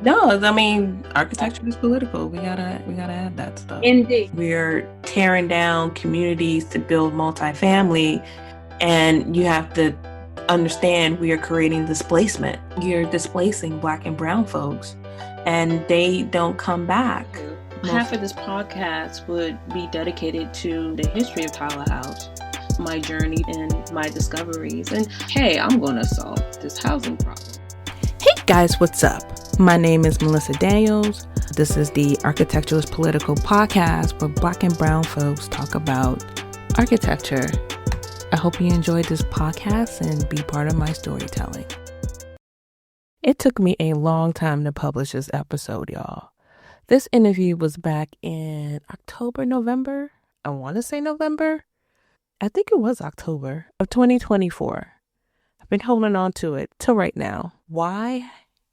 No, I mean, architecture is political. We gotta add that stuff. Indeed. We're tearing down communities to build multifamily, and you have to understand we are creating displacement. You're displacing Black and brown folks, and they don't come back. Half of this podcast would be dedicated to the history of Tyler House, my journey and my discoveries, and hey, I'm going to solve this housing problem. Hey guys, what's up? My name is Melissa Daniels. This is the Architecturalist Political Podcast where Black and brown folks talk about architecture. I hope you enjoyed this podcast and be part of my storytelling. It took me a long time to publish this episode, y'all. This interview was back in October, November. I want to say November. I think it was October of 2024. I've been holding on to it till right now. Why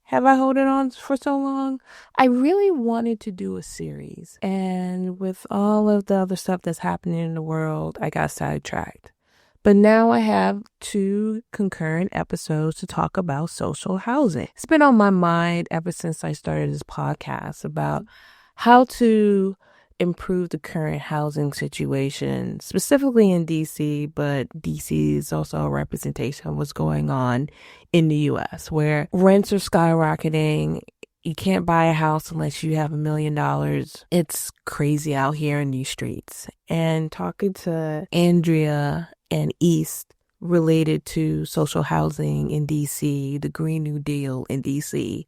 have I held it on for so long? I really wanted to do a series. And with all of the other stuff that's happening in the world, I got sidetracked. But now I have 2 concurrent episodes to talk about social housing. It's been on my mind ever since I started this podcast about how to improve the current housing situation, specifically in DC, but DC is also a representation of what's going on in the US, where rents are skyrocketing. You can't buy a house unless you have $1 million. It's crazy out here in these streets. And talking to Andria and East related to social housing in DC, the Green New Deal in DC,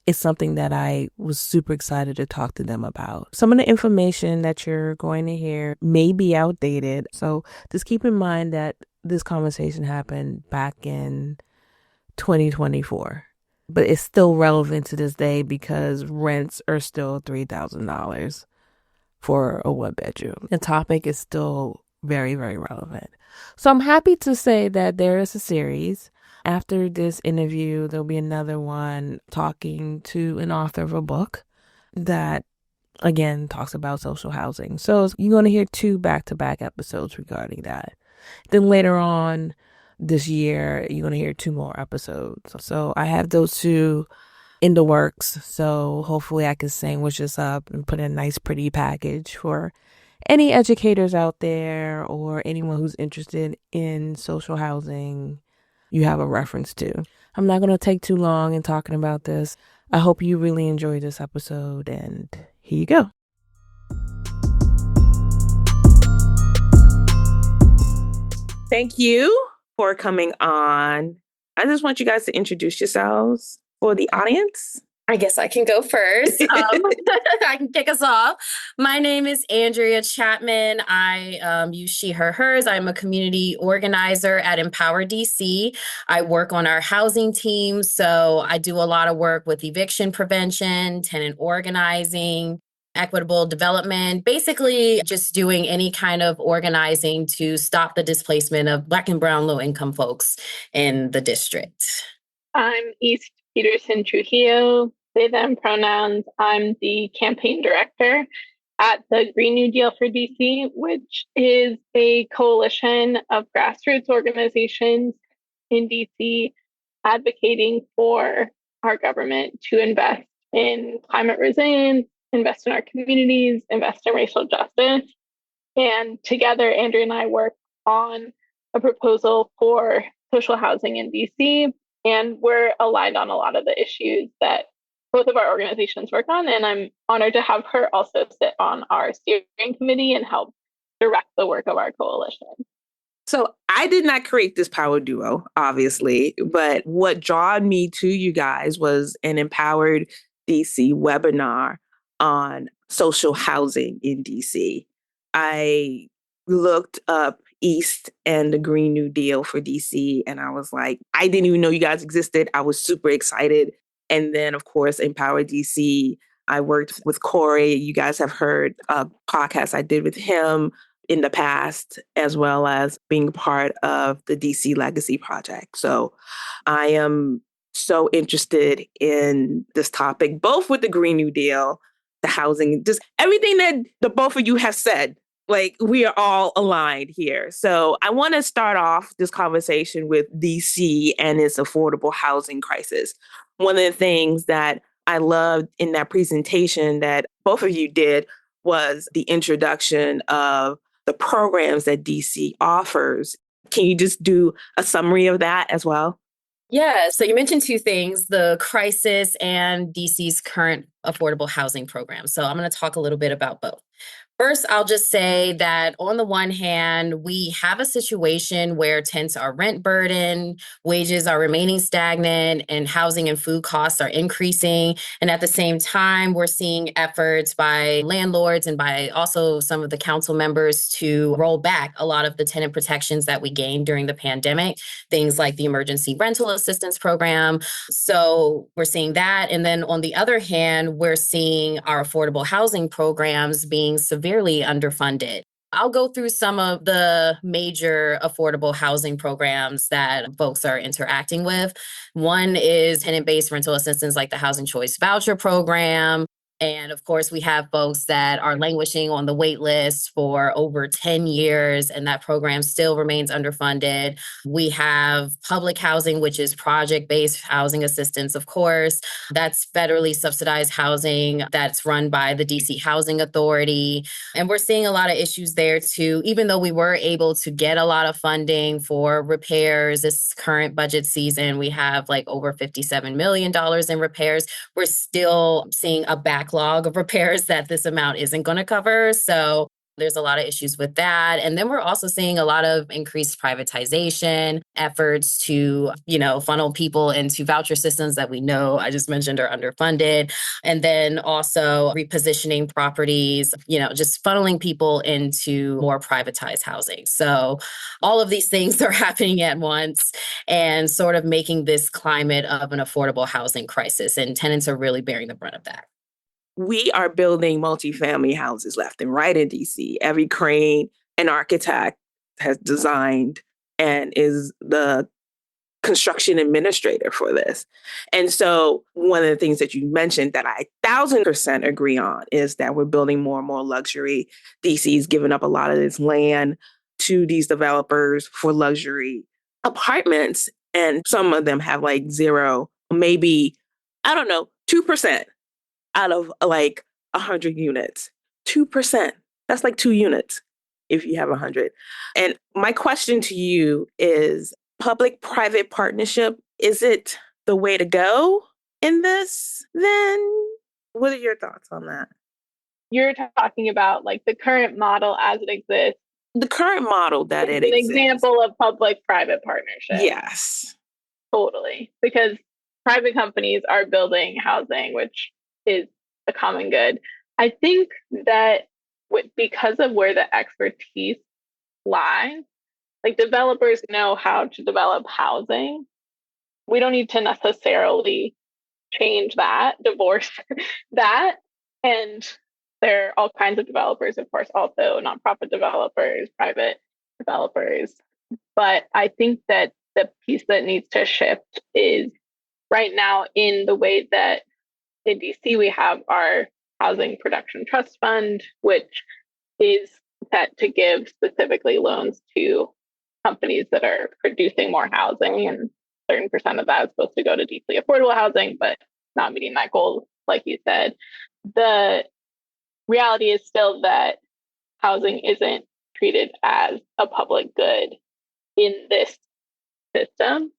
is something that I was super excited to talk to them about. Some of the information that you're going to hear may be outdated. So just keep in mind that this conversation happened back in 2024. But it's still relevant to this day because rents are still $3,000 for a 1-bedroom. The topic is still very, very relevant. So I'm happy to say that there is a series. After this interview, there'll be another one talking to an author of a book that, again, talks about social housing. So you're going to hear 2 back-to-back episodes regarding that. Then later on this year, you're going to hear 2 more episodes. So I have those 2 in the works. So hopefully I can sandwich this up and put in a nice, pretty package for any educators out there or anyone who's interested in social housing. You have a reference to. I'm not going to take too long in talking about this. I hope you really enjoyed this episode, and here you go. Thank you for coming on. I just want you guys to introduce yourselves for the audience. I guess I can go first. I can kick us off. My name is Andria Chatmon. I use she, her, hers. I'm a community organizer at Empower DC. I work on our housing team. So I do a lot of work with eviction prevention, tenant organizing, equitable development, basically just doing any kind of organizing to stop the displacement of Black and brown low-income folks in the district. I'm East Peterson-Trujillo, they, them pronouns. I'm the campaign director at the Green New Deal for DC, which is a coalition of grassroots organizations in DC advocating for our government to invest in climate resilience, invest in our communities, invest in racial justice. And together, Andrea and I work on a proposal for social housing in DC. And we're aligned on a lot of the issues that both of our organizations work on. And I'm honored to have her also sit on our steering committee and help direct the work of our coalition. So I did not create this power duo, obviously, but what drawed me to you guys was an Empowered DC webinar on social housing in DC. I looked up East and the Green New Deal for DC. And I was like, I didn't even know you guys existed. I was super excited. And then, of course, Empower DC, I worked with Corey. You guys have heard a podcast I did with him in the past, as well as being part of the DC Legacy Project. So I am so interested in this topic, both with the Green New Deal, the housing, just everything that the both of you have said. Like, we are all aligned here. So I want to start off this conversation with DC and its affordable housing crisis. One of the things that I loved in that presentation that both of you did was the introduction of the programs that DC offers. Can you just do a summary of that as well? Yeah, so you mentioned two things, the crisis and DC's current affordable housing program. So I'm going to talk a little bit about both. First, I'll just say that on the one hand, we have a situation where tenants are rent burdened, wages are remaining stagnant, and housing and food costs are increasing. And at the same time, we're seeing efforts by landlords and by also some of the council members to roll back a lot of the tenant protections that we gained during the pandemic, things like the emergency rental assistance program. So we're seeing that. And then on the other hand, we're seeing our affordable housing programs being severely underfunded. I'll go through some of the major affordable housing programs that folks are interacting with. One is tenant-based rental assistance like the Housing Choice Voucher Program. And of course, we have folks that are languishing on the wait list for over 10 years, and that program still remains underfunded. We have public housing, which is project-based housing assistance, of course. That's federally subsidized housing that's run by the DC Housing Authority. And we're seeing a lot of issues there too, even though we were able to get a lot of funding for repairs this current budget season. We have like over $57 million in repairs. We're still seeing a backlog of repairs that this amount isn't going to cover. So there's a lot of issues with that. And then we're also seeing a lot of increased privatization efforts to, funnel people into voucher systems that we know I just mentioned are underfunded. And then also repositioning properties, just funneling people into more privatized housing. So all of these things are happening at once and sort of making this climate of an affordable housing crisis. And tenants are really bearing the brunt of that. We are building multifamily houses left and right in DC. Every crane and architect has designed and is the construction administrator for this. And so one of the things that you mentioned that I 1,000% agree on is that we're building more and more luxury. DC's given up a lot of this land to these developers for luxury apartments. And some of them have like zero, maybe, 2% out of like 100 units. 2%. That's like 2 units if you have 100. And my question to you is, public-private partnership, is it the way to go in this then? What are your thoughts on that? You're talking about like the current model as it exists. The current model that it exists. An example of public-private partnership. Yes. Totally. Because private companies are building housing, which is a common good. I think that because of where the expertise lies, like developers know how to develop housing. We don't need to necessarily change that, divorce that. And there are all kinds of developers, of course, also nonprofit developers, private developers. But I think that the piece that needs to shift is right now in the way that in DC we have our Housing Production Trust Fund, which is set to give specifically loans to companies that are producing more housing, and a certain percent of that is supposed to go to deeply affordable housing, but not meeting that goal, like you said. The reality is still that housing isn't treated as a public good in this system.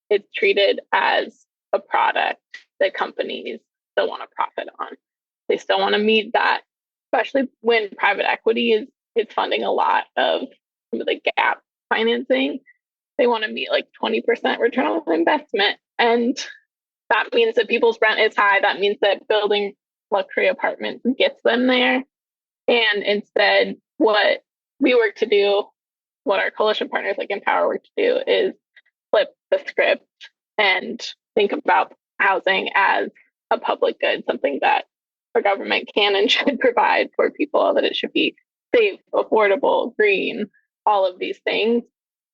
It's treated as a product that companies still want to profit on. They still want to meet that, especially when private equity is funding a lot of some of the gap financing. They want to meet like 20% return on investment. And that means that people's rent is high. That means that building luxury apartments gets them there. And instead, what we work to do, what our coalition partners like Empower work to do is flip the script and think about housing as a public good, something that our government can and should provide for people, that it should be safe, affordable, green, all of these things,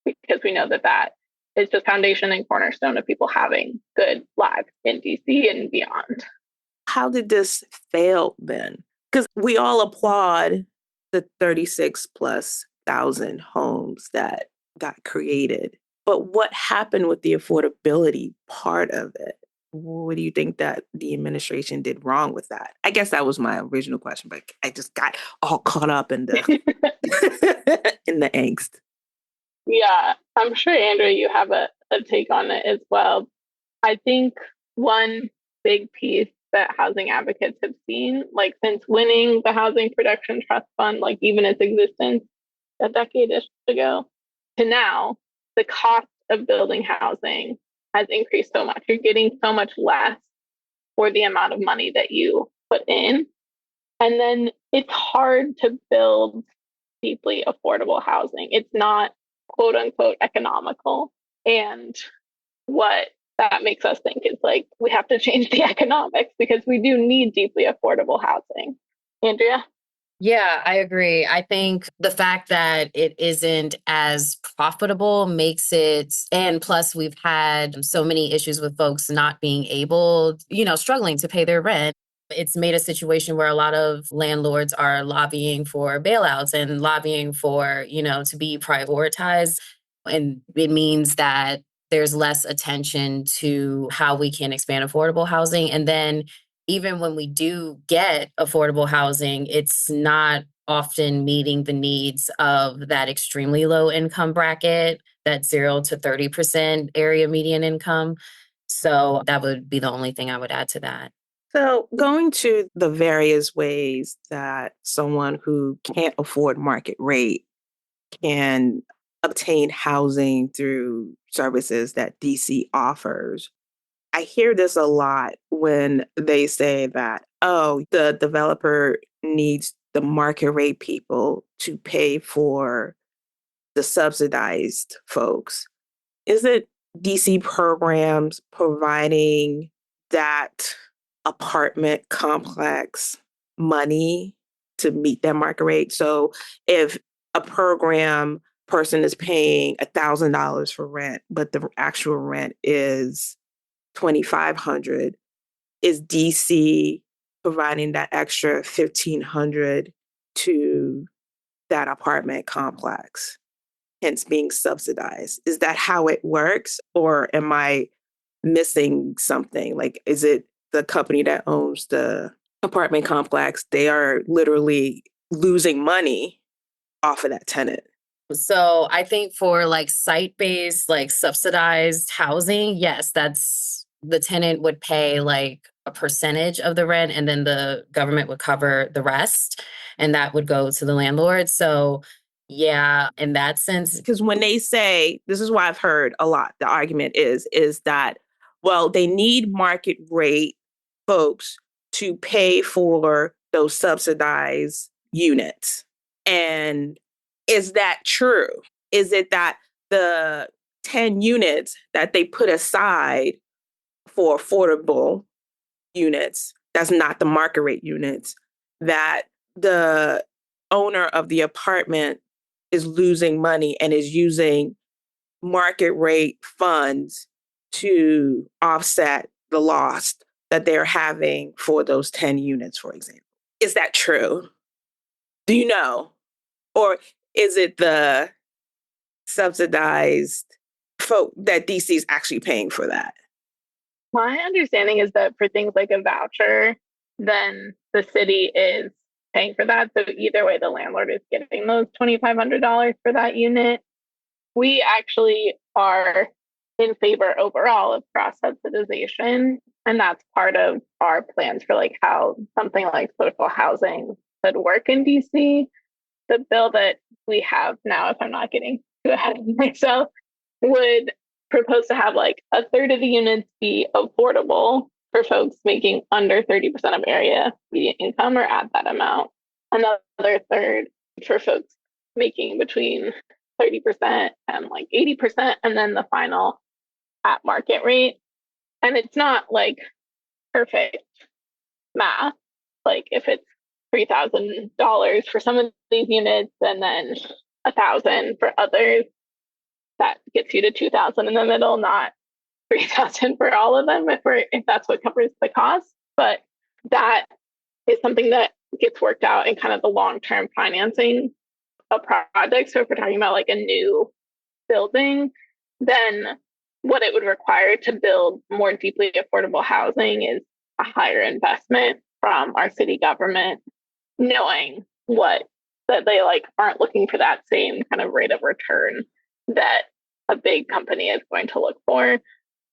because we know that that is the foundation and cornerstone of people having good lives in DC and beyond. How did this fail then? Because we all applaud the 36,000+ homes that got created. But what happened with the affordability part of it? what do you think that the administration did wrong with that? I guess that was my original question, but I just got all caught up in the in the angst. Yeah, I'm sure, Andrea, you have a take on it as well. I think one big piece that housing advocates have seen, like since winning the Housing Production Trust Fund, like even its existence a decade-ish ago to now, the cost of building housing has increased so much. You're getting so much less for the amount of money that you put in. And then it's hard to build deeply affordable housing. It's not quote unquote economical. And what that makes us think is like we have to change the economics because we do need deeply affordable housing. Andrea? Yeah, I agree. I think the fact that it isn't as profitable makes it, and plus we've had so many issues with folks not being able, struggling to pay their rent. It's made a situation where a lot of landlords are lobbying for bailouts and lobbying for, to be prioritized. And it means that there's less attention to how we can expand affordable housing. And then even when we do get affordable housing, it's not often meeting the needs of that extremely low income bracket, that 0 to 30% area median income. So that would be the only thing I would add to that. So going to the various ways that someone who can't afford market rate can obtain housing through services that DC offers. I hear this a lot when they say that, oh, the developer needs the market rate people to pay for the subsidized folks. Is it DC programs providing that apartment complex money to meet that market rate? So if a program person is paying $1,000 for rent, but the actual rent is $2,500, is DC providing that extra $1,500 to that apartment complex, hence being subsidized? Is that how it works? Or am I missing something? Like, is it the company that owns the apartment complex? They are literally losing money off of that tenant. So I think for like site-based, like subsidized housing, yes, that's the tenant would pay like a percentage of the rent and then the government would cover the rest and that would go to the landlord. So yeah, in that sense. Because when they say, this is why I've heard a lot, the argument is that, well, they need market rate folks to pay for those subsidized units. And is that true? Is it that the 10 units that they put aside for affordable units, that's not the market rate units, that the owner of the apartment is losing money and is using market rate funds to offset the loss that they're having for those 10 units, for example? Is that true? Do you know? Or is it the subsidized folk that DC is actually paying for that? My understanding is that for things like a voucher, then the city is paying for that. So either way, the landlord is getting those $2,500 for that unit. We actually are in favor overall of cross-subsidization. And that's part of our plans for like how something like social housing could work in DC. The bill that we have now, if I'm not getting too ahead of myself, would propose to have like a third of the units be affordable for folks making under 30% of area median income or at that amount. Another third for folks making between 30% and like 80%, and then the final at market rate. And it's not like perfect math. Like if it's $3,000 for some of these units and then $1,000 for others, that gets you to $2,000 in the middle, not $3,000 for all of them if that's what covers the cost. But that is something that gets worked out in kind of the long-term financing of projects. So if we're talking about like a new building, then what it would require to build more deeply affordable housing is a higher investment from our city government, knowing that they aren't looking for that same kind of rate of return that a big company is going to look for.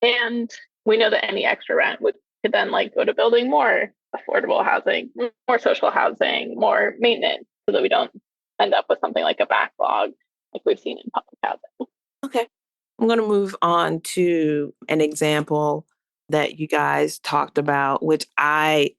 And we know that any extra rent could then go to building more affordable housing, more social housing, more maintenance, so that we don't end up with something like a backlog like we've seen in public housing. Okay. I'm going to move on to an example that you guys talked about,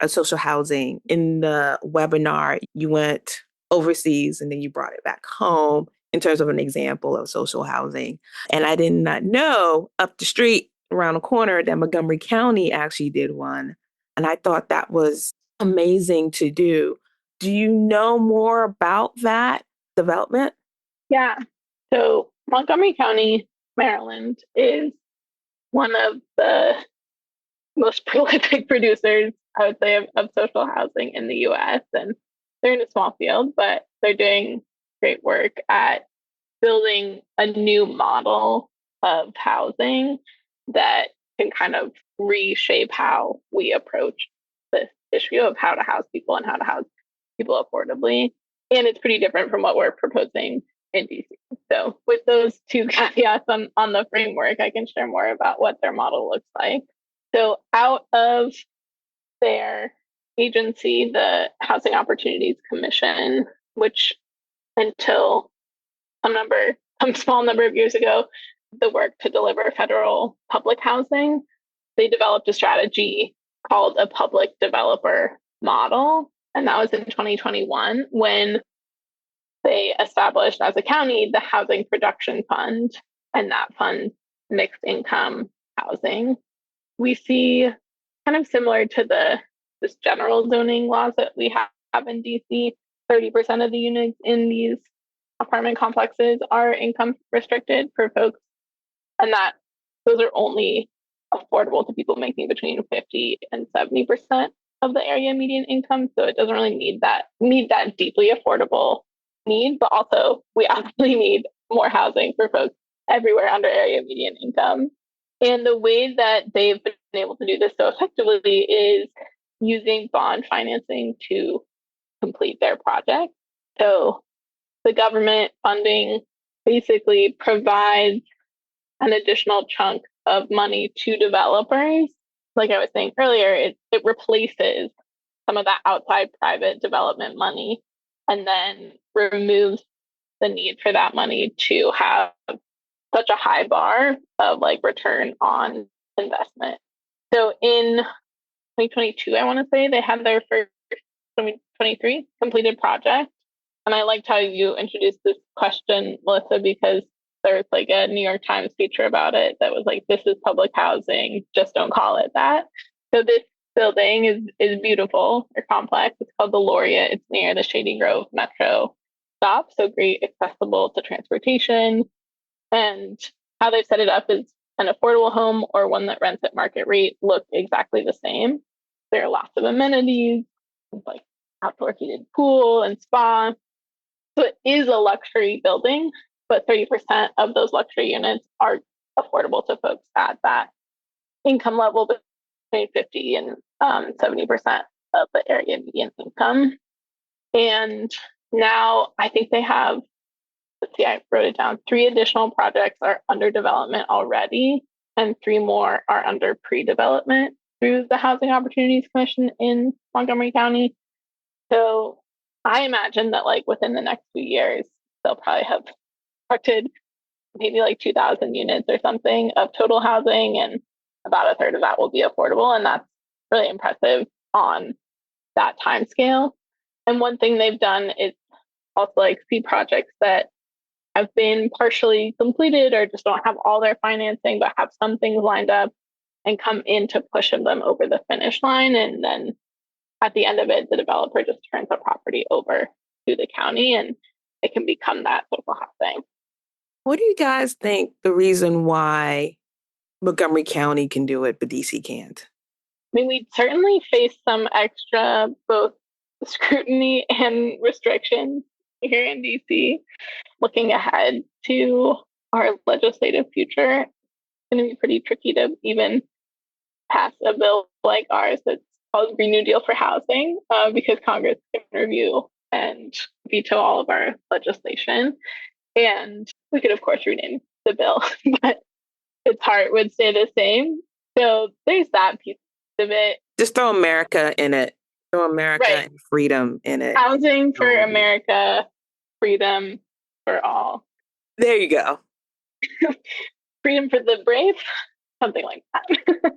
social housing. In the webinar, you went overseas and then you brought it back home in terms of an example of social housing. And I did not know up the street around the corner that Montgomery County actually did one. And I thought that was amazing to do. Do you know more about that development? Yeah. So Montgomery County, Maryland is one of the most prolific producers, I would say, of social housing in the US. And they're in a small field, but they're doing great work at building a new model of housing that can kind of reshape how we approach this issue of how to house people and how to house people affordably. And it's pretty different from what we're proposing in DC. So with those two caveats on the framework, I can share more about what their model looks like. So out of their agency, the Housing Opportunities Commission, which until some small number of years ago, the work to deliver federal public housing, they developed a strategy called a public developer model. And that was in 2021 when they established as a county the Housing Production Fund, and that fund mixed income housing. We see kind of similar to this general zoning laws that we have in DC, 30% of the units in these apartment complexes are income restricted for folks, and those are only affordable to people making between 50 and 70% of the area median income. So it doesn't really meet that deeply affordable need, but also we actually need more housing for folks everywhere under area median income. And the way that they've been able to do this so effectively is using bond financing to complete their project. So the government funding basically provides an additional chunk of money to developers. Like I was saying earlier, it replaces some of that outside private development money and then removes the need for that money to have such a high bar of return on investment. So in 2022, I want to say they had their first 2023 completed project. And I liked how you introduced this question, Melissa, because there was a New York Times feature about it that was this is public housing, just don't call it that. So this building is beautiful or complex. It's called the Laureate. It's near the Shady Grove Metro stop. So great, accessible to transportation. And how they've set it up is an affordable home or one that rents at market rate look exactly the same. There are lots of amenities, like outdoor heated pool and spa. So it is a luxury building, but 30% of those luxury units are affordable to folks at that income level between 50 and 70% of the area median income. And now I think they have, let's see, I wrote it down, 3 additional projects are under development already, and 3 more are under pre-development through the Housing Opportunities Commission in Montgomery County. So I imagine that within the next few years, they'll probably have constructed maybe 2,000 units or something of total housing, and about a third of that will be affordable. And that's really impressive on that time scale. And one thing they've done is also see projects that have been partially completed or just don't have all their financing, but have some things lined up and come in to push them over the finish line. And then at the end of it, the developer just turns the property over to the county and it can become that social housing. What do you guys think the reason why Montgomery County can do it, but DC can't? I mean, we certainly face some extra both scrutiny and restrictions here in DC. Looking ahead to our legislative future, going to be pretty tricky to even pass a bill like ours that's called Green New Deal for housing, because Congress can review and veto all of our legislation. And we could, of course, rename the bill, but its heart would stay the same. So there's that piece of it. Just throw America in it. Throw America Right. and freedom in it. Housing for America, freedom for all. There you go. Freedom for the brave, something like that.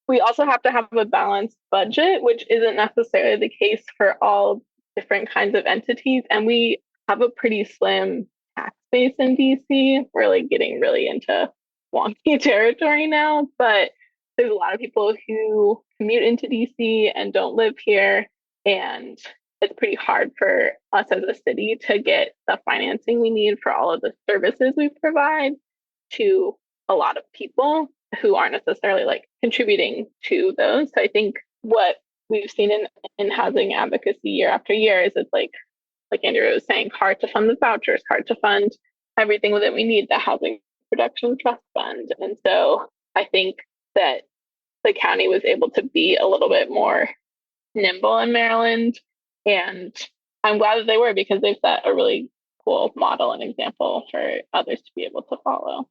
We also have to have a balanced budget, which isn't necessarily the case for all different kinds of entities. And we have a pretty slim tax base in DC. We're like getting really into wonky territory now, but there's a lot of people who commute into DC and don't live here. And it's pretty hard for us as a city to get the financing we need for all of the services we provide to a lot of people who aren't necessarily like contributing to those. So I think what we've seen in housing advocacy year after year is it's like Andrea was saying, hard to fund the vouchers, hard to fund everything that we need, the Housing Production Trust Fund. And so I think that the county was able to be a little bit more nimble in Maryland. And I'm glad that they were, because they've set a really cool model and example for others to be able to follow.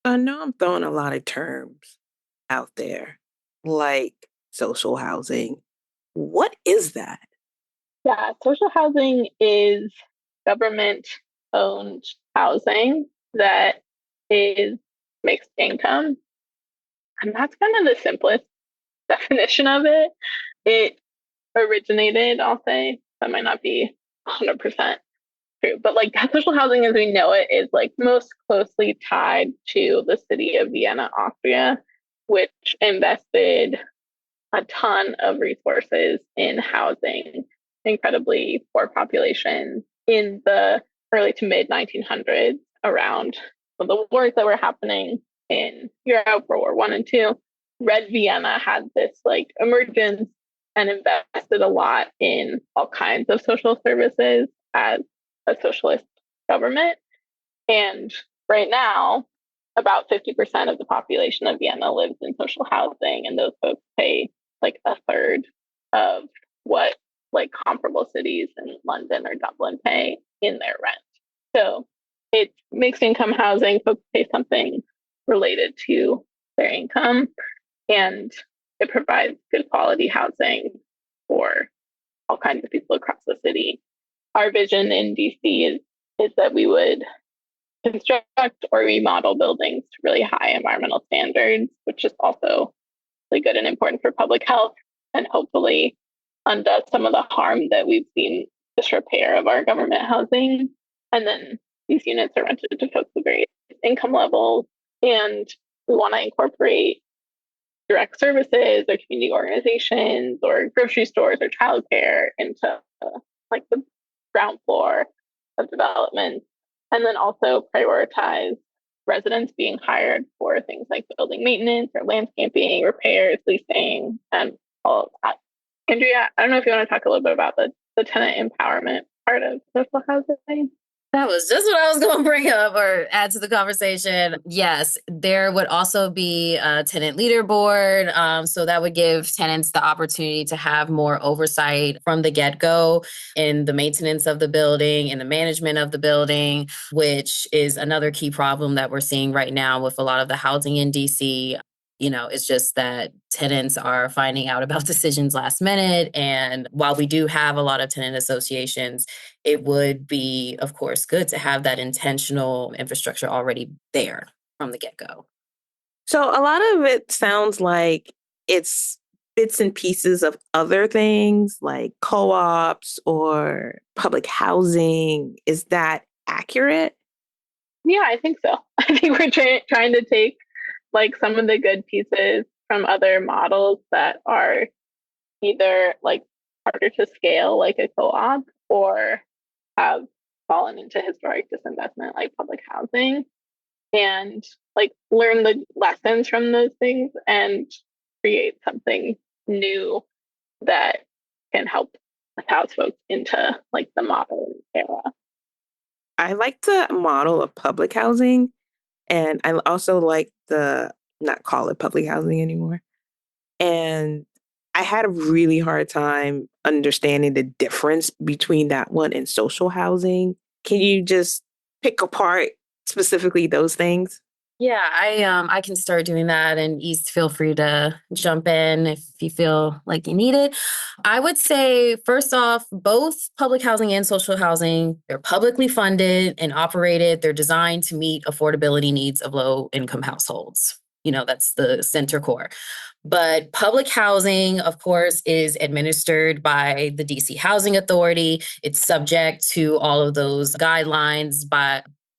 I know I'm throwing a lot of terms out there, like social housing. What is that? Yeah, social housing is government-owned housing that is mixed income. And that's kind of the simplest definition of it. It originated, I'll say, that might not be 100% true, but like social housing as we know it is like most closely tied to the city of Vienna, Austria, which invested a ton of resources in housing incredibly poor populations in the early to mid 1900s around the wars that were happening in Europe, World War I and II. Red Vienna had this like emergence and invested a lot in all kinds of social services as a socialist government. And right now, about 50% of the population of Vienna lives in social housing, and those folks pay like a third of what like comparable cities in London or Dublin pay in their rent. So it's mixed income housing. Folks pay something related to their income, and it provides good quality housing for all kinds of people across the city. Our vision in DC is that we would construct or remodel buildings to really high environmental standards, which is also really good and important for public health, and hopefully undo some of the harm that we've seen disrepair of our government housing. And then these units are rented to folks with various income levels. And we want to incorporate direct services or community organizations or grocery stores or childcare into like the ground floor of development. And then also prioritize residents being hired for things like building maintenance or landscaping, repairs, leasing, and all of that. Andrea, I don't know if you want to talk a little bit about the tenant empowerment part of social housing. That was just what I was going to bring up or add to the conversation. Yes, there would also be a tenant leaderboard. So that would give tenants the opportunity to have more oversight from the get-go in the maintenance of the building and the management of the building, which is another key problem that we're seeing right now with a lot of the housing in DC. It's just that tenants are finding out about decisions last minute. And while we do have a lot of tenant associations, it would be, of course, good to have that intentional infrastructure already there from the get-go. So a lot of it sounds like it's bits and pieces of other things like co-ops or public housing. Is that accurate? Yeah, I think so. I think we're trying to take like some of the good pieces from other models that are either like harder to scale, like a co-op, or have fallen into historic disinvestment, like public housing, and like learn the lessons from those things and create something new that can help house folks into like the modern era. I like the model of public housing, and I also like the not call it public housing anymore. And I had a really hard time understanding the difference between that one and social housing. Can you just pick apart specifically those things? Yeah, I can start doing that, and East, feel free to jump in if you feel like you need it. I would say, first off, both public housing and social housing, they're publicly funded and operated. They're designed to meet affordability needs of low income households. That's the center core. But public housing, of course, is administered by the DC Housing Authority. It's subject to all of those guidelines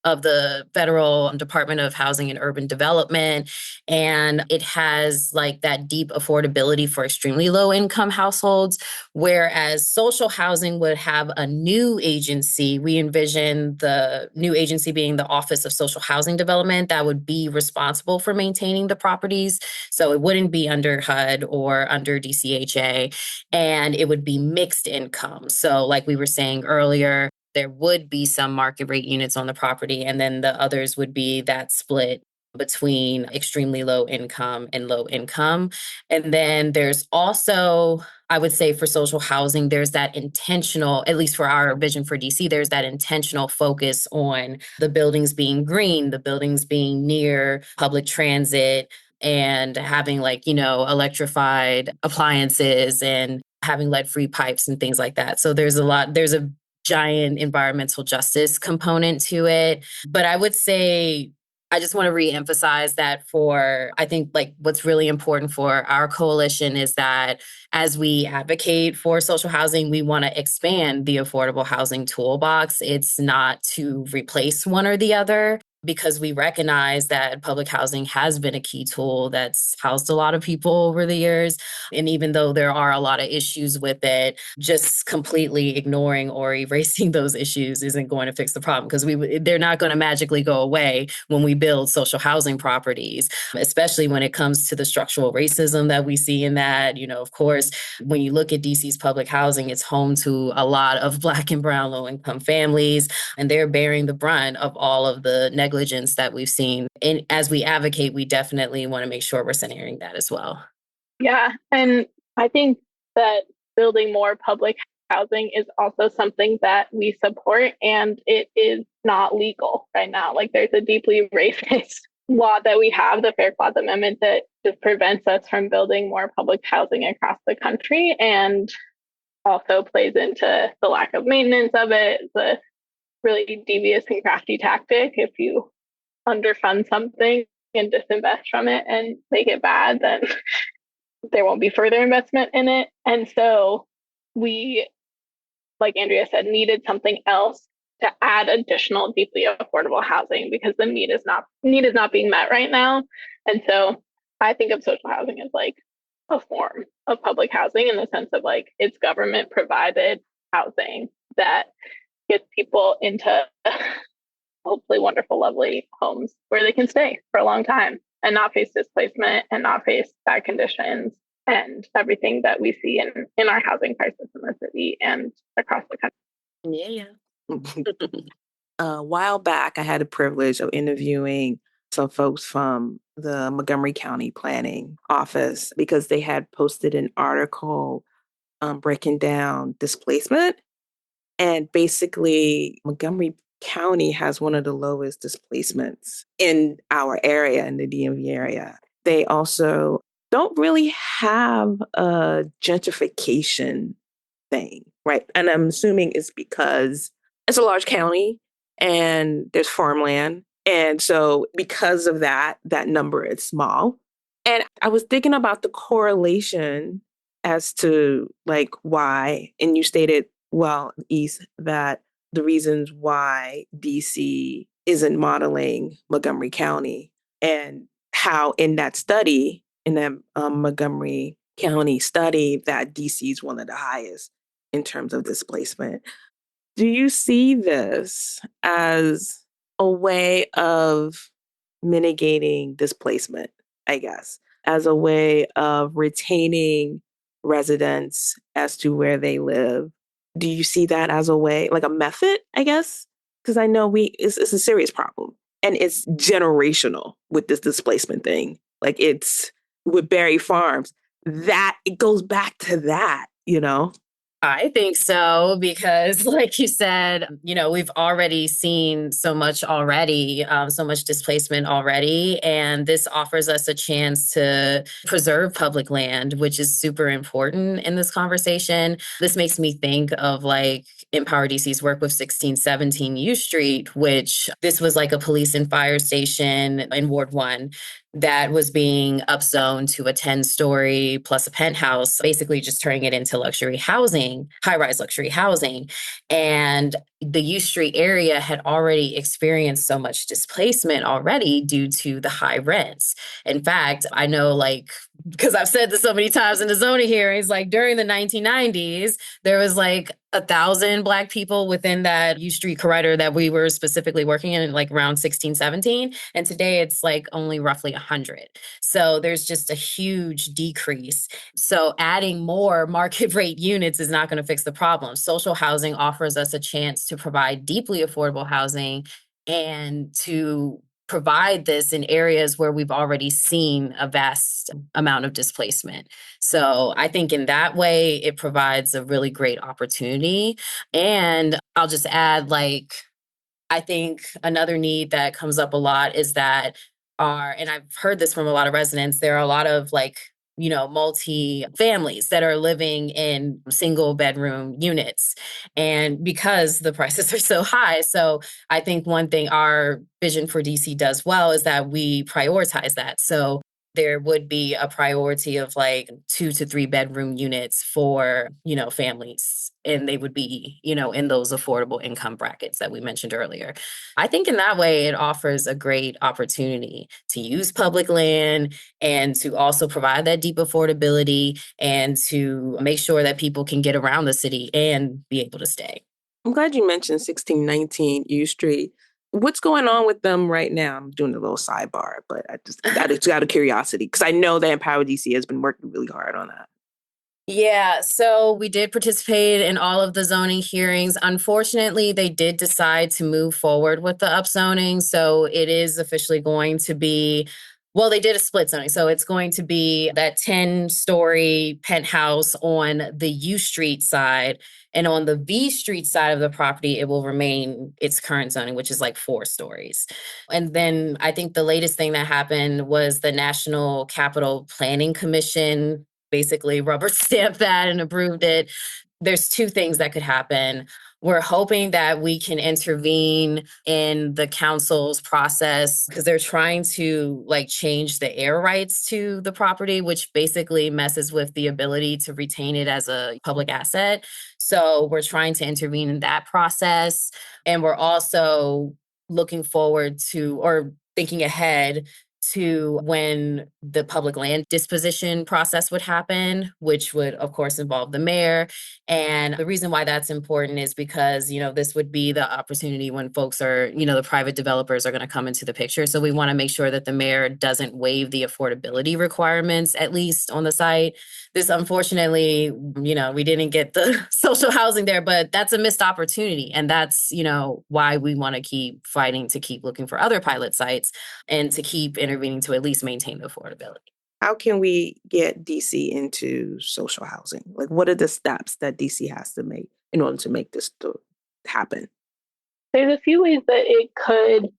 of the Federal Department of Housing and Urban Development. And it has like that deep affordability for extremely low income households. Whereas social housing would have a new agency. We envision the new agency being the Office of Social Housing Development that would be responsible for maintaining the properties. So it wouldn't be under HUD or under DCHA, and it would be mixed income. So like we were saying earlier, there would be some market rate units on the property, and then the others would be that split between extremely low income and low income. And then there's also, I would say for social housing, there's that intentional, at least for our vision for DC, there's that intentional focus on the buildings being green, the buildings being near public transit, and having electrified appliances and having lead-free pipes and things like that. So there's a giant environmental justice component to it. But I would say, I just want to reemphasize that I think what's really important for our coalition is that as we advocate for social housing, we want to expand the affordable housing toolbox. It's not to replace one or the other, because we recognize that public housing has been a key tool that's housed a lot of people over the years. And even though there are a lot of issues with it, just completely ignoring or erasing those issues isn't going to fix the problem, because they're not going to magically go away when we build social housing properties, especially when it comes to the structural racism that we see in that. Of course, when you look at DC's public housing, it's home to a lot of Black and brown low-income families, and they're bearing the brunt of all of the negligence that we've seen. And as we advocate, we definitely want to make sure we're centering that as well. Yeah. And I think that building more public housing is also something that we support, and it is not legal right now. Like, there's a deeply racist law that we have, the Fair Clause Amendment, that just prevents us from building more public housing across the country, and also plays into the lack of maintenance of it. It's a really devious and crafty tactic. If you underfund something and disinvest from it and make it bad, then there won't be further investment in it. And so we, like Andrea said, needed something else to add additional deeply affordable housing, because the need is not being met right now. And so I think of social housing as like a form of public housing, in the sense of like it's government provided housing that gets people into hopefully wonderful, lovely homes where they can stay for a long time and not face displacement and not face bad conditions and everything that we see in our housing crisis in the city and across the country. Yeah. A while back, I had the privilege of interviewing some folks from the Montgomery County Planning Office, because they had posted an article breaking down displacement. And basically, Montgomery County has one of the lowest displacements in our area, in the DMV area. They also don't really have a gentrification thing, right? And I'm assuming it's because it's a large county and there's farmland. And so because of that number is small. And I was thinking about the correlation as to like why, and you stated, well, East, that the reasons why DC isn't modeling Montgomery County, and how in that study, in that Montgomery County study, that DC is one of the highest in terms of displacement. Do you see this as a way of mitigating displacement, I guess, as a way of retaining residents as to where they live? Do you see that as a way, like a method, I guess? Because I know it's a serious problem, and it's generational with this displacement thing. Like it's with Berry Farms. That it goes back to that, you know? I think so, because like you said, we've already seen so much already, so much displacement already. And this offers us a chance to preserve public land, which is super important in this conversation. This makes me think of like Empower DC's work with 1617 U Street, which this was like a police and fire station in Ward 1 that was being upzoned to a 10-story plus a penthouse, basically just turning it into luxury housing, high-rise luxury housing. And the U Street area had already experienced so much displacement already due to the high rents. In fact, I know, like, because I've said this so many times in the zoning hearings, like during the 1990s, there was like 1,000 Black people within that U Street corridor that we were specifically working in, like around 1617. And today it's like only roughly 100. So there's just a huge decrease. So adding more market rate units is not going to fix the problem. Social housing offers us a chance to provide deeply affordable housing and to provide this in areas where we've already seen a vast amount of displacement. So I think in that way, it provides a really great opportunity. And I'll just add, like, I think another need that comes up a lot is that and I've heard this from a lot of residents, there are a lot of like, multi families that are living in single bedroom units. And because the prices are so high. So I think one thing our vision for DC does well is that we prioritize that. So there would be a priority of like 2 to 3 bedroom units for, families. And they would be, in those affordable income brackets that we mentioned earlier. I think in that way, it offers a great opportunity to use public land and to also provide that deep affordability and to make sure that people can get around the city and be able to stay. I'm glad you mentioned 1619 U Street. What's going on with them right now? I'm doing a little sidebar, but I just out of curiosity, because I know that Empower DC has been working really hard on that. Yeah, so we did participate in all of the zoning hearings. Unfortunately, they did decide to move forward with the upzoning. So it is officially going to be, well, they did a split zoning. So it's going to be that 10-story penthouse on the U Street side. And on the V Street side of the property, it will remain its current zoning, which is like 4 stories. And then I think the latest thing that happened was the National Capital Planning Commission basically rubber stamped that and approved it. There's 2 things that could happen. We're hoping that we can intervene in the council's process because they're trying to like change the air rights to the property, which basically messes with the ability to retain it as a public asset. So we're trying to intervene in that process. And we're also looking forward to, or thinking ahead to when the public land disposition process would happen, which would, of course, involve the mayor. And the reason why that's important is because, this would be the opportunity when folks are, the private developers are going to come into the picture. So we want to make sure that the mayor doesn't waive the affordability requirements, at least on the site. This, unfortunately, we didn't get the social housing there, but that's a missed opportunity. And that's, why we want to keep fighting to keep looking for other pilot sites and to keep intervening to at least maintain the affordability. How can we get DC into social housing? Like, what are the steps that DC has to make in order to make this happen? There's a few ways that it could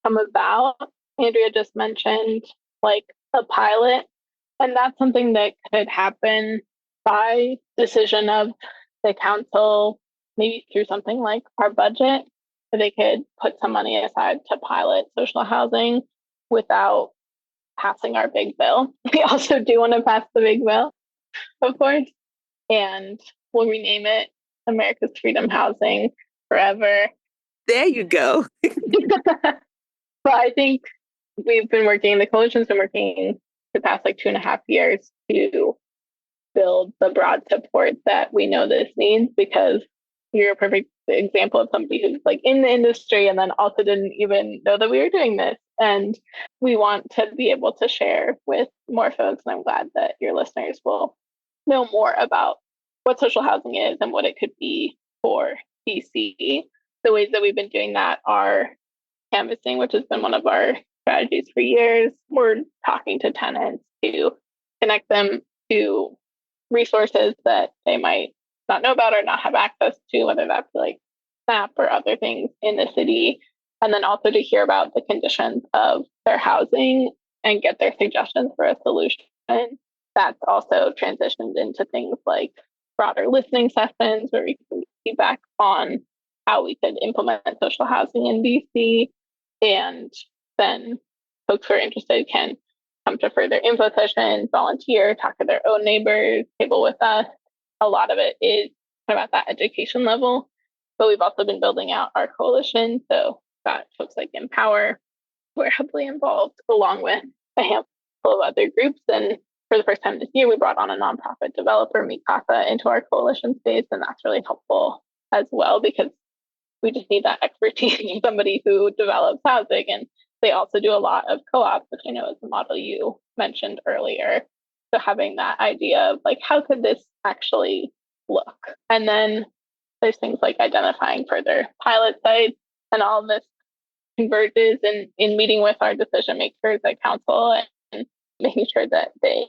come about. Andrea just mentioned like a pilot, and that's something that could happen by decision of the council, maybe through something like our budget, where they could put some money aside to pilot social housing without passing our big bill. We also do want to pass the big bill, of course, and we'll rename it America's Freedom Housing forever. There you go. But I think the coalition's been working the past like 2.5 years to build the broad support that we know this needs, because you're a perfect example of somebody who's like in the industry and then also didn't even know that we were doing this. And we want to be able to share with more folks. And I'm glad that your listeners will know more about what social housing is and what it could be for DC. The ways that we've been doing that are canvassing, which has been one of our strategies for years. We're talking to tenants to connect them to resources that they might not know about or not have access to, whether that be like SNAP or other things in the city. And then also to hear about the conditions of their housing and get their suggestions for a solution. That's also transitioned into things like broader listening sessions where we can get feedback on how we could implement social housing in DC. And then folks who are interested can come to further info sessions, volunteer, talk to their own neighbors, table with us. A lot of it is kind of at that education level, but we've also been building out our coalition. So got folks like Empower who are heavily involved, along with a handful of other groups. And for the first time this year, we brought on a nonprofit developer, Mikasa, into our coalition space, and that's really helpful as well because we just need that expertise in somebody who develops housing. And they also do a lot of co-ops, which I know is the model you mentioned earlier. So having that idea of like, how could this actually look? And then there's things like identifying further pilot sites, and all of this converges in meeting with our decision makers at council and making sure that they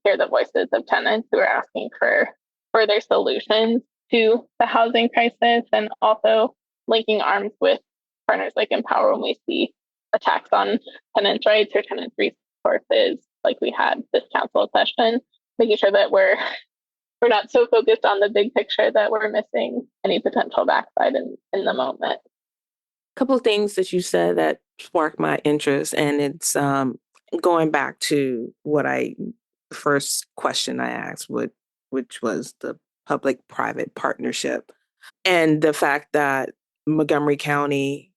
hear the voices of tenants who are asking for further solutions to the housing crisis, and also linking arms with partners like Empower when we see attacks on tenants' rights or tenants' resources, like we had this council session, making sure that we're not so focused on the big picture that we're missing any potential backside in the moment. A couple of things that you said that sparked my interest, and it's going back to first question I asked, which was the public-private partnership, and the fact that Montgomery County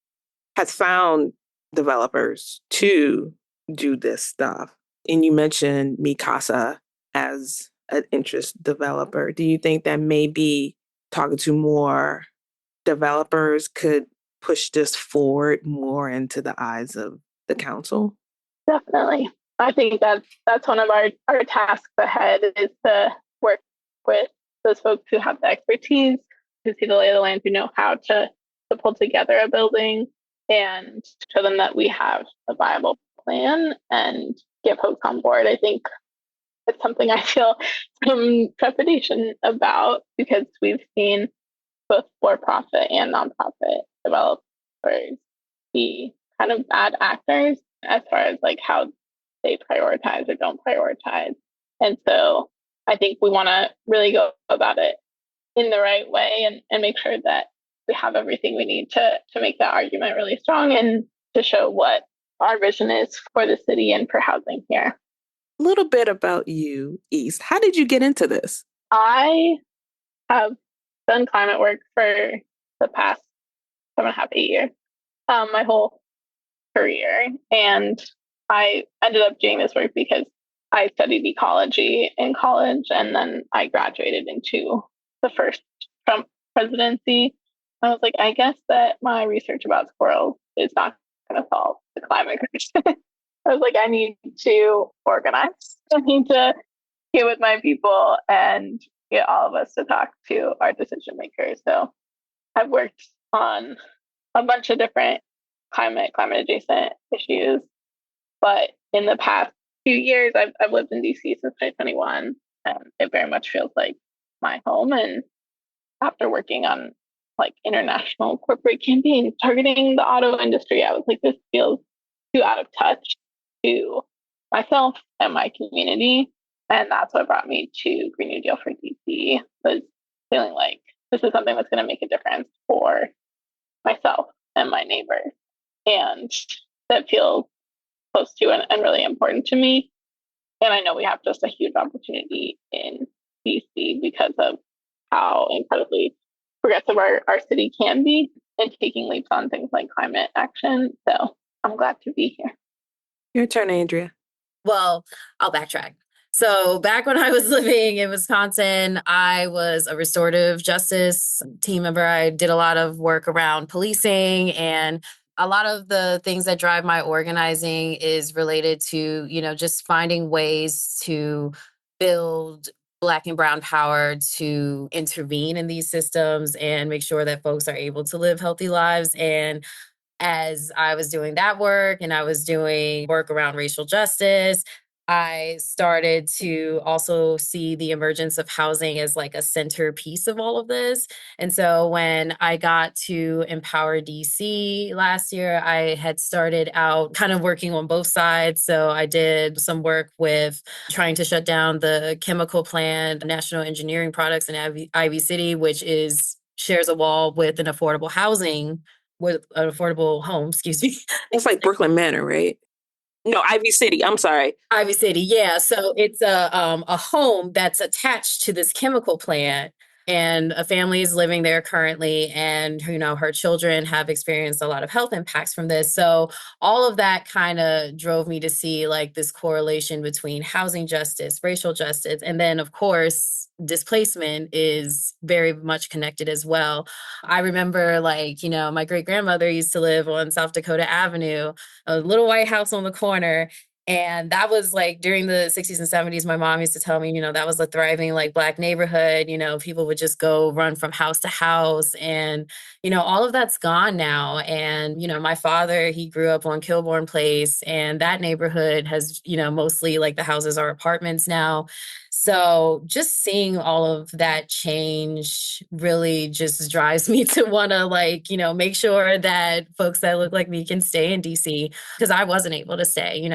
has found developers to do this stuff. And you mentioned Mikasa as an interest developer. Do you think that maybe talking to more developers could push this forward more into the eyes of the council? Definitely. I think that's one of our tasks ahead, is to work with those folks who have the expertise, who see the lay of the land, who know how to pull together a building, and show them that we have a viable plan and get folks on board. I think it's something I feel some trepidation about because we've seen both for-profit and nonprofit developers be kind of bad actors as far as like how they prioritize or don't prioritize. And so I think we want to really go about it in the right way and make sure that we have everything we need to make that argument really strong and to show what our vision is for the city and for housing here. A little bit about you, East. How did you get into this? I have done climate work for the past 7.5, 8 years, my whole career. And I ended up doing this work because I studied ecology in college, and then I graduated into the first Trump presidency. I was like, I guess that my research about squirrels is not going to solve the climate crisis. I was like, I need to organize. I need to get with my people and get all of us to talk to our decision makers. So I've worked on a bunch of different climate adjacent issues. But in the past few years, I've lived in DC since 2021, and it very much feels like my home. And after working on like international corporate campaigns targeting the auto industry, I was like, this feels too out of touch to myself and my community. And that's what brought me to Green New Deal for DC, was feeling like this is something that's going to make a difference for myself and my neighbors. And that feels close to and really important to me. And I know we have just a huge opportunity in DC because of how incredibly progressive our city can be in taking leaps on things like climate action. So I'm glad to be here. Your turn, Andria. Well, I'll backtrack. So back when I was living in Wisconsin, I was a restorative justice team member. I did a lot of work around policing, and a lot of the things that drive my organizing is related to, just finding ways to build Black and Brown power to intervene in these systems and make sure that folks are able to live healthy lives. And as I was doing that work and I was doing work around racial justice, I started to also see the emergence of housing as like a centerpiece of all of this. And so when I got to Empower DC last year, I had started out kind of working on both sides. So I did some work with trying to shut down the chemical plant, National Engineering Products in Ivy City, which shares a wall with an affordable housing, with an affordable home, excuse me. It's like Brooklyn Manor, right? No, Ivy City. I'm sorry. Ivy City, yeah. So it's a home that's attached to this chemical plant, and a family is living there currently, and her children have experienced a lot of health impacts from this. So all of that kind of drove me to see like this correlation between housing justice, racial justice, and then of course displacement is very much connected as well. I remember my great grandmother used to live on South Dakota Avenue, a little white house on the corner. And that was like during the 60s and 70s, my mom used to tell me, that was a thriving like Black neighborhood. People would just go run from house to house. And, all of that's gone now. And, my father, he grew up on Kilbourne Place, and that neighborhood has, mostly like the houses are apartments now. So just seeing all of that change really just drives me to want to make sure that folks that look like me can stay in DC, because I wasn't able to stay.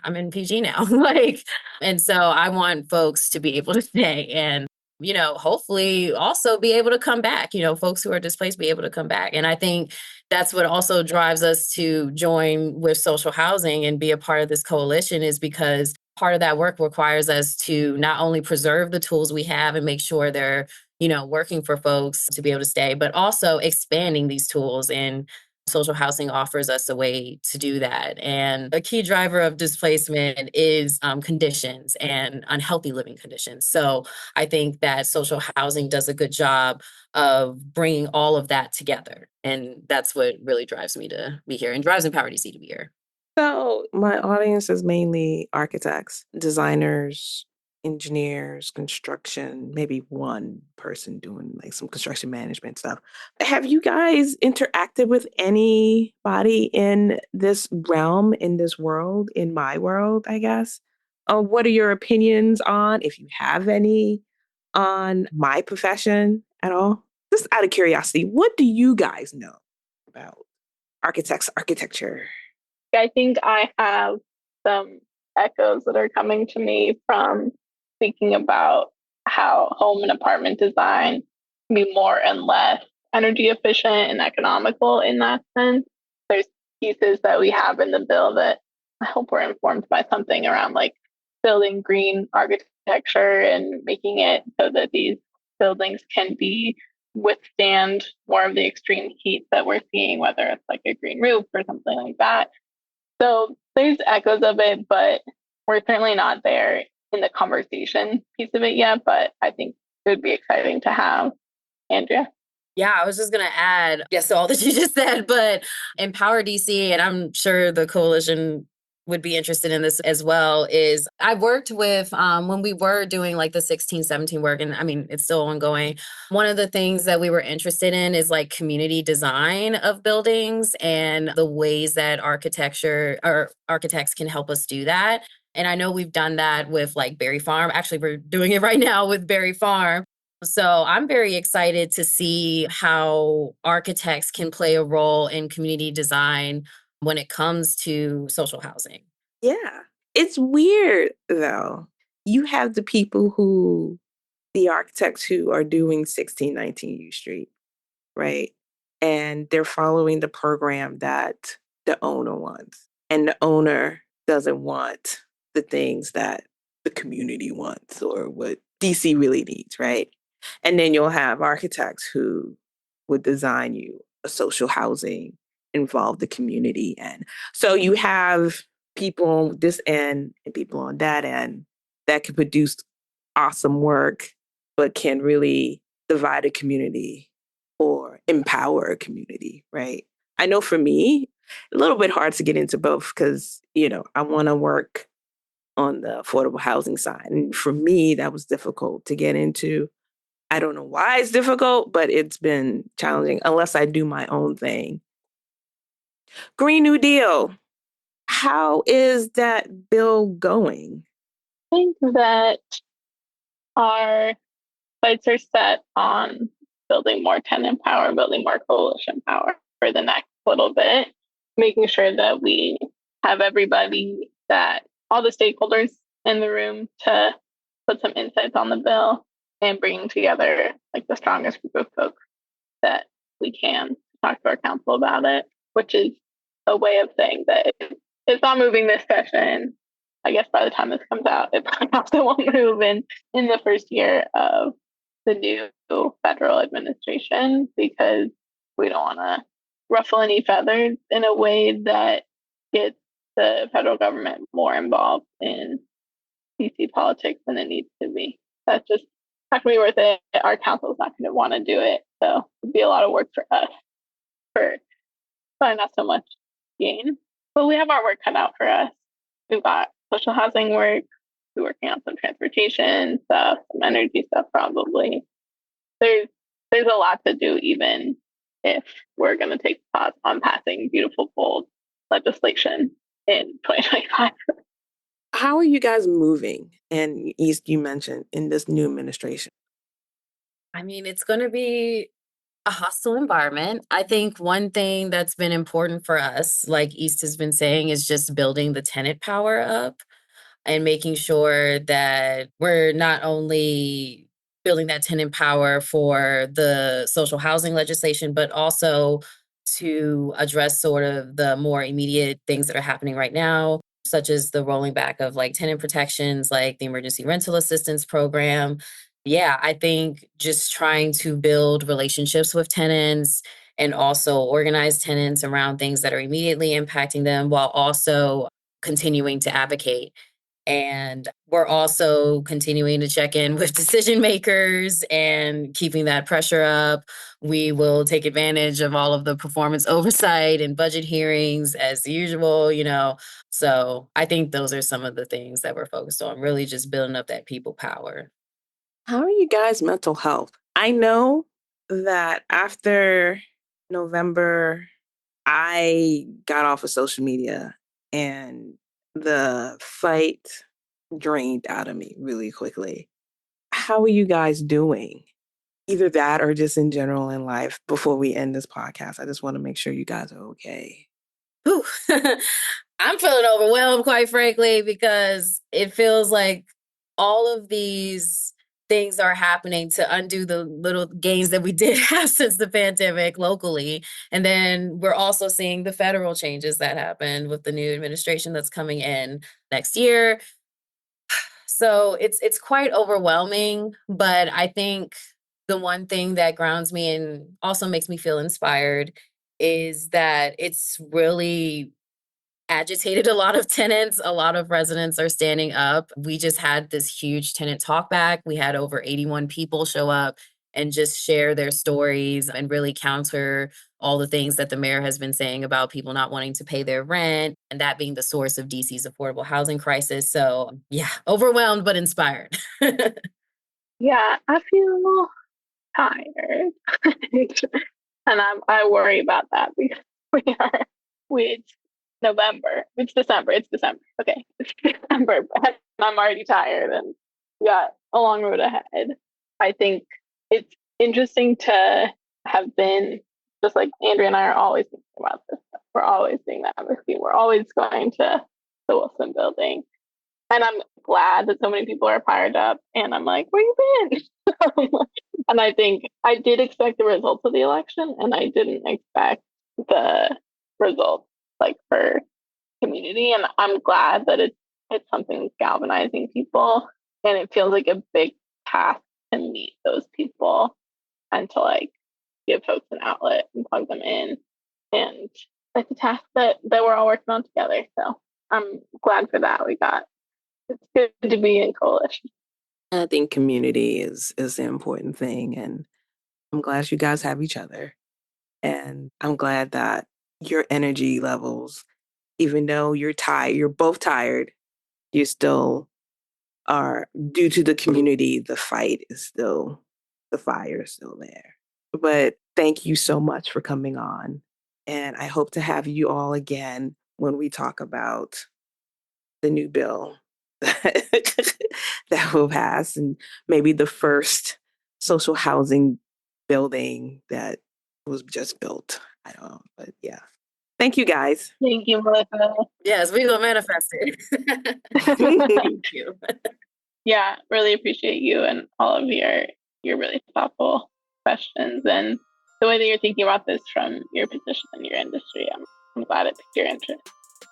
I'm in PG now. And so I want folks to be able to stay and, hopefully also be able to come back, folks who are displaced be able to come back. And I think that's what also drives us to join with social housing and be a part of this coalition, is because part of that work requires us to not only preserve the tools we have and make sure they're, working for folks to be able to stay, but also expanding these tools. And social housing offers us a way to do that. And a key driver of displacement is conditions and unhealthy living conditions. So I think that social housing does a good job of bringing all of that together. And that's what really drives me to be here and drives Empower DC to be here. So my audience is mainly architects, designers, engineers, construction, maybe one person doing like some construction management stuff. Have you guys interacted with anybody in this realm, in this world, in my world, I guess? What are your opinions on, if you have any, on my profession at all? Just out of curiosity, what do you guys know about architecture? I think I have some echoes that are coming to me from thinking about how home and apartment design can be more and less energy efficient and economical in that sense. There's pieces that we have in the bill that I hope we're informed by something around like building green architecture and making it so that these buildings can withstand more of the extreme heat that we're seeing, whether it's like a green roof or something like that. So there's echoes of it, but we're certainly not there in the conversation piece of it yet. But I think it would be exciting to have. Andrea? Yeah, I was just going to add, yes, to all that you just said, but Empower DC, and I'm sure the coalition would be interested in this as well, is I worked with, when we were doing like the 16-17 work, and I mean, it's still ongoing. One of the things that we were interested in is like community design of buildings and the ways that architecture or architects can help us do that. And I know we've done that with like Berry Farm. Actually, we're doing it right now with Berry Farm. So I'm very excited to see how architects can play a role in community design when it comes to social housing. Yeah. It's weird, though. You have the architects who are doing 1619 U Street, right? And they're following the program that the owner wants. And the owner doesn't want the things that the community wants or what DC really needs, right? And then you'll have architects who would design you a social housing, involve the community. And so you have people on this end and people on that end that can produce awesome work, but can really divide a community or empower a community, right? I know for me, a little bit hard to get into both because, I want to work on the affordable housing side. And for me, that was difficult to get into. I don't know why it's difficult, but it's been challenging unless I do my own thing. Green New Deal. How is that bill going? I think that our sights are set on building more tenant power, building more coalition power for the next little bit, making sure that we have everybody, that all the stakeholders in the room to put some insights on the bill and bringing together like the strongest group of folks that we can talk to our council about it, which is a way of saying that it's not moving this session. I guess by the time this comes out, it also won't move in the first year of the new federal administration, because we don't want to ruffle any feathers in a way that gets the federal government more involved in DC politics than it needs to be. That's just not going to be worth it. Our council is not going to want to do it. So it'd be a lot of work for us, for probably not so much gain. But we have our work cut out for us. We've got social housing work. We're working on some transportation stuff, some energy stuff probably. There's a lot to do, even if we're going to take pause on passing beautiful, bold legislation in 2025. How are you guys moving? And East, you mentioned in this new administration. I mean, it's going to be a hostile environment. I think one thing that's been important for us, like East has been saying, is just building the tenant power up and making sure that we're not only building that tenant power for the social housing legislation, but also to address sort of the more immediate things that are happening right now, such as the rolling back of like tenant protections, like the emergency rental assistance program. Yeah, I think just trying to build relationships with tenants and also organize tenants around things that are immediately impacting them, while also continuing to advocate. And we're also continuing to check in with decision makers and keeping that pressure up. We will take advantage of all of the performance oversight and budget hearings as usual, you know. So I think those are some of the things that we're focused on, really just building up that people power. How are you guys' mental health? I know that after November, I got off of social media and the fight drained out of me really quickly. How are you guys doing? Either that or just in general in life before we end this podcast. I just want to make sure you guys are okay. Whew. I'm feeling overwhelmed, quite frankly, because it feels like all of these things are happening to undo the little gains that we did have since the pandemic locally. And then we're also seeing the federal changes that happened with the new administration that's coming in next year. So it's quite overwhelming, but I think the one thing that grounds me and also makes me feel inspired is that it's really agitated a lot of tenants. A lot of residents are standing up. We just had this huge tenant talk back. We had over 81 people show up and just share their stories and really counter all the things that the mayor has been saying about people not wanting to pay their rent, and that being the source of DC's affordable housing crisis. So yeah, overwhelmed but inspired. Yeah, I feel tired. And I worry about that because it's November. It's December. It's December. Okay. It's December. But I'm already tired and we got a long road ahead. I think it's interesting to have been, just like Andrea and I are always thinking about this stuff. We're always doing that advocacy. We're always going to the Wilson building. And I'm glad that so many people are fired up. And I'm like, where you been? And I think I did expect the results of the election, and I didn't expect the results like for community. And I'm glad that it's something that's galvanizing people, and it feels like a big task to meet those people and to like give folks an outlet and plug them in. And it's a task that we're all working on together. So I'm glad for that. It's good to be in coalition. I think community is the important thing. And I'm glad you guys have each other. And I'm glad that your energy levels, even though you're tired, you're both tired, you still are, due to the community, the fight is still, the fire is still there. But thank you so much for coming on And I hope to have you all again when we talk about the new bill that will pass, and maybe the first social housing building that was just built. I don't know, but yeah. Thank you, guys. Thank you, Melissa. Yes, we will manifest it. Thank you. Yeah, really appreciate you and all of your really thoughtful questions and the way that you're thinking about this from your position in your industry. I'm glad it piqued your interest.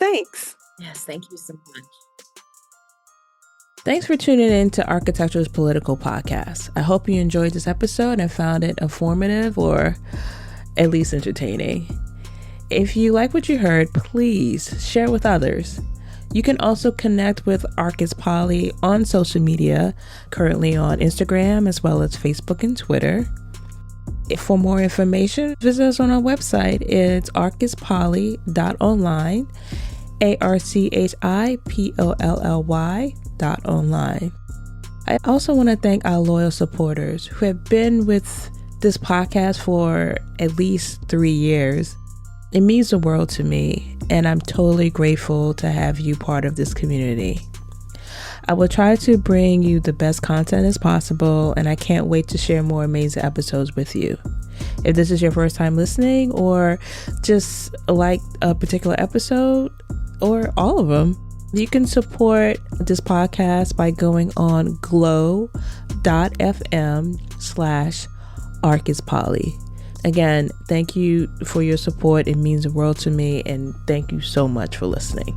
Thanks. Yes, thank you so much. Thanks for tuning in to Architecture's Political Podcast. I hope you enjoyed this episode and found it informative or at least entertaining. If you like what you heard, please share with others. You can also connect with Arcus Poly on social media, currently on Instagram as well as Facebook and Twitter. For more information, visit us on our website. It's arcuspoly.online, ARCHIPOLLY.online. I also want to thank our loyal supporters who have been with this podcast for at least 3 years. It means the world to me, and I'm totally grateful to have you part of this community. I will try to bring you the best content as possible, and I can't wait to share more amazing episodes with you. If this is your first time listening, or just like a particular episode, or all of them, you can support this podcast by going on glow.fm/ArcusPoly. Again, thank you for your support. It means the world to me, and thank you so much for listening.